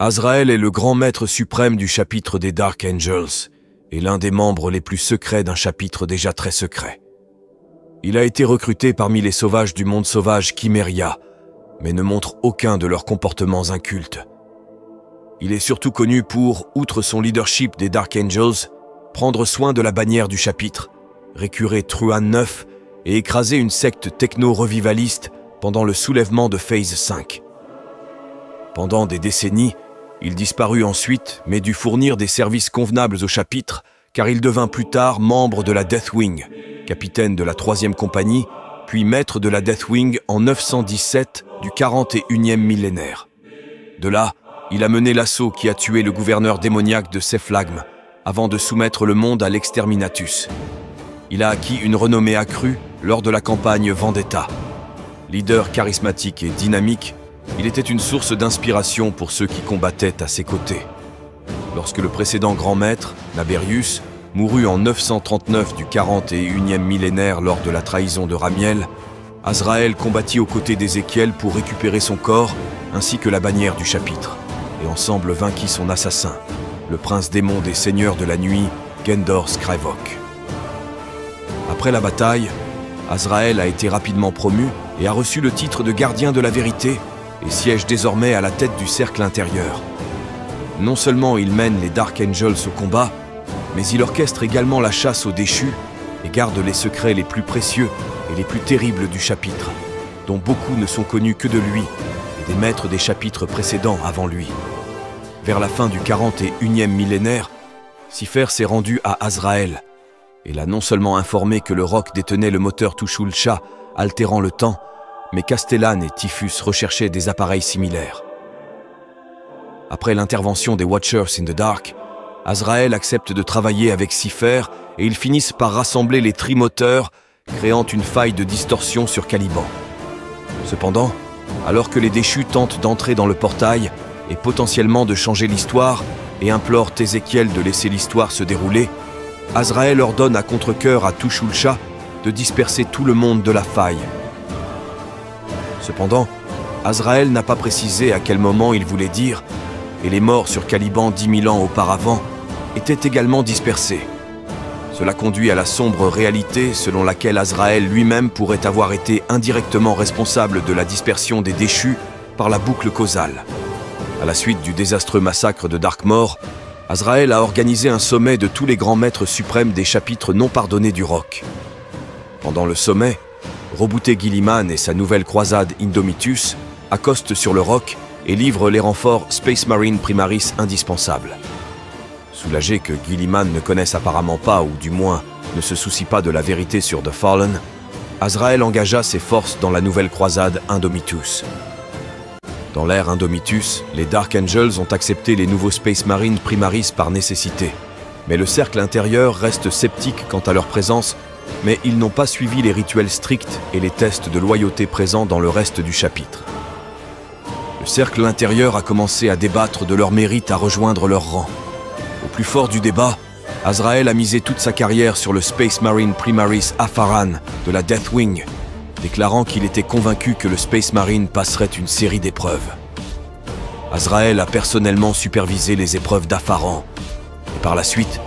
Azraël est le grand maître suprême du chapitre des Dark Angels et l'un des membres les plus secrets d'un chapitre déjà très secret. Il a été recruté parmi les sauvages du monde sauvage Chiméria, mais ne montre aucun de leurs comportements incultes. Il est surtout connu pour, outre son leadership des Dark Angels, prendre soin de la bannière du chapitre, récurer Truan 9 et écraser une secte techno-revivaliste pendant le soulèvement de Phase 5. Pendant des décennies, il disparut ensuite, mais dut fournir des services convenables au chapitre, car il devint plus tard membre de la Deathwing, capitaine de la 3e compagnie, puis maître de la Deathwing en 917 du 41e millénaire. De là, il a mené l'assaut qui a tué le gouverneur démoniaque de Sephlagm, avant de soumettre le monde à l'Exterminatus. Il a acquis une renommée accrue lors de la campagne Vendetta. Leader charismatique et dynamique, il était une source d'inspiration pour ceux qui combattaient à ses côtés. Lorsque le précédent grand maître, Naberius, mourut en 939 du 41e millénaire lors de la trahison de Ramiel, Azraël combattit aux côtés d'Ézéchiel pour récupérer son corps ainsi que la bannière du chapitre, et ensemble vainquit son assassin, le prince démon des seigneurs de la nuit, Gendor Skrevok. Après la bataille, Azraël a été rapidement promu et a reçu le titre de gardien de la vérité et siège désormais à la tête du cercle intérieur. Non seulement il mène les Dark Angels au combat, mais il orchestre également la chasse aux déchus et garde les secrets les plus précieux et les plus terribles du chapitre, dont beaucoup ne sont connus que de lui et des maîtres des chapitres précédents avant lui. Vers la fin du 41e millénaire, Siffer s'est rendu à Azraël et l'a non seulement informé que le roc détenait le moteur Tushul-Cha, altérant le temps, mais Castellan et Typhus recherchaient des appareils similaires. Après l'intervention des Watchers in the Dark, Azraël accepte de travailler avec Siffer et ils finissent par rassembler les trimoteurs, créant une faille de distorsion sur Caliban. Cependant, alors que les déchus tentent d'entrer dans le portail et potentiellement de changer l'histoire et implorent Ézéchiel de laisser l'histoire se dérouler, Azraël ordonne à contre-cœur à Tushul-Cha de disperser tout le monde de la faille. Cependant, Azraël n'a pas précisé à quel moment il voulait dire, et les morts sur Caliban 10 000 ans auparavant étaient également dispersés. Cela conduit à la sombre réalité selon laquelle Azraël lui-même pourrait avoir été indirectement responsable de la dispersion des déchus par la boucle causale. À la suite du désastreux massacre de Darkmoor, Azraël a organisé un sommet de tous les grands maîtres suprêmes des chapitres non pardonnés du roc. Pendant le sommet, Roboute Guilliman et sa nouvelle croisade Indomitus accostent sur le roc et livrent les renforts Space Marine Primaris indispensables. Soulagé que Guilliman ne connaisse apparemment pas, ou du moins ne se soucie pas de la vérité sur The Fallen, Azraël engagea ses forces dans la nouvelle croisade Indomitus. Dans l'ère Indomitus, les Dark Angels ont accepté les nouveaux Space Marine Primaris par nécessité, mais le cercle intérieur reste sceptique quant à leur présence, mais ils n'ont pas suivi les rituels stricts et les tests de loyauté présents dans le reste du chapitre. Le cercle intérieur a commencé à débattre de leur mérite à rejoindre leur rang. Au plus fort du débat, Azraël a misé toute sa carrière sur le Space Marine Primaris Afaran de la Deathwing, déclarant qu'il était convaincu que le Space Marine passerait une série d'épreuves. Azraël a personnellement supervisé les épreuves d'Afaran, et par la suite,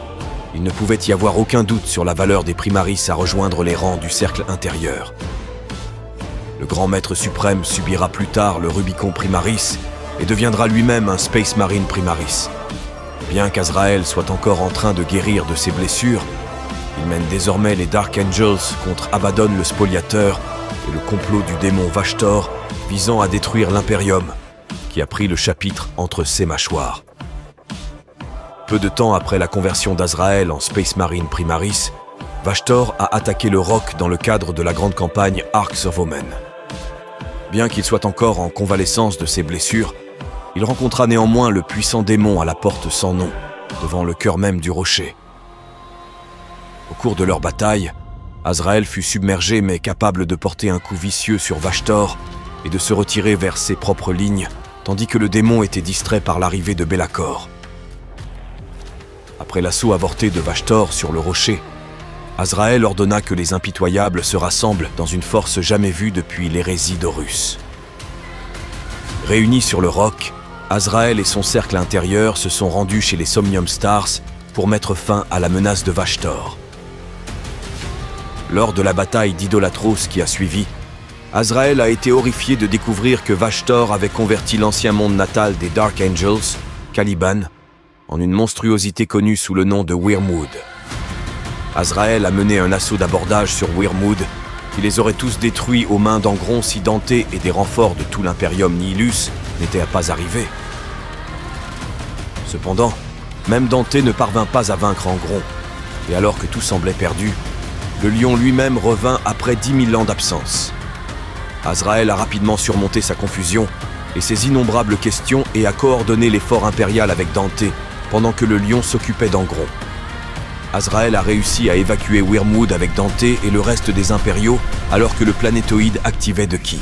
il ne pouvait y avoir aucun doute sur la valeur des Primaris à rejoindre les rangs du cercle intérieur. Le grand maître suprême subira plus tard le Rubicon Primaris et deviendra lui-même un Space Marine Primaris. Bien qu'Azraël soit encore en train de guérir de ses blessures, il mène désormais les Dark Angels contre Abaddon le Spoliateur et le complot du démon Vashtor visant à détruire l'Imperium, qui a pris le chapitre entre ses mâchoires. Peu de temps après la conversion d'Azraël en Space Marine Primaris, Vashtor a attaqué le roc dans le cadre de la grande campagne Arcs of Omen. Bien qu'il soit encore en convalescence de ses blessures, il rencontra néanmoins le puissant démon à la porte sans nom, devant le cœur même du rocher. Au cours de leur bataille, Azraël fut submergé mais capable de porter un coup vicieux sur Vashtor et de se retirer vers ses propres lignes, tandis que le démon était distrait par l'arrivée de Be'lakor. Après l'assaut avorté de Vashtor sur le rocher, Azraël ordonna que les impitoyables se rassemblent dans une force jamais vue depuis l'hérésie d'Horus. Réunis sur le roc, Azrael et son cercle intérieur se sont rendus chez les Somnium Stars pour mettre fin à la menace de Vashtor. Lors de la bataille d'Idolatros qui a suivi, Azrael a été horrifié de découvrir que Vashtor avait converti l'ancien monde natal des Dark Angels, Caliban, en une monstruosité connue sous le nom de Wyrmwood. Azrael a mené un assaut d'abordage sur Wyrmwood, qui les aurait tous détruits aux mains d'Angron si Dante et des renforts de tout l'Imperium Nihilus n'étaient pas arrivés. Cependant, même Dante ne parvint pas à vaincre Angron, et alors que tout semblait perdu, le lion lui-même revint après 10 000 ans d'absence. Azrael a rapidement surmonté sa confusion et ses innombrables questions et a coordonné l'effort impérial avec Dante pendant que le lion s'occupait d'Angron. Azrael a réussi à évacuer Wyrmwood avec Dante et le reste des impériaux alors que le planétoïde activait The Key.